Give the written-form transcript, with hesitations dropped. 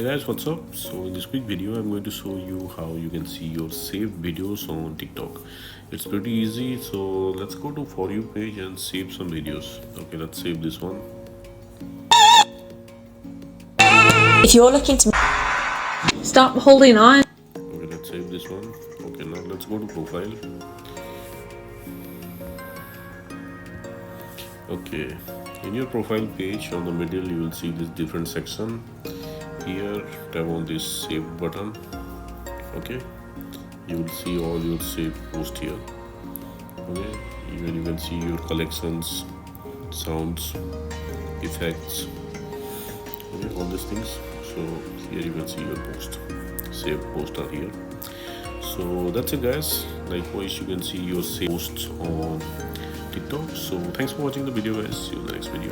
Hey guys, what's up? So in this quick video I'm going to show you how you can see your saved videos on TikTok. It's pretty easy, so let's go to For You page and save some videos. Okay, let's save this one. If you're looking to stop holding on. Okay, let's save this one. Okay, now let's go to profile. Okay, in your profile page on the middle you will see this different section. Here tap on this save button. Okay, you will see all your saved posts here. Okay, even you can see your collections, sounds, effects, okay, all these things. So here you can see your post, saved posts are here. So that's it guys. Likewise you can see your saved posts on TikTok. So thanks for watching the video guys. See you in the next video.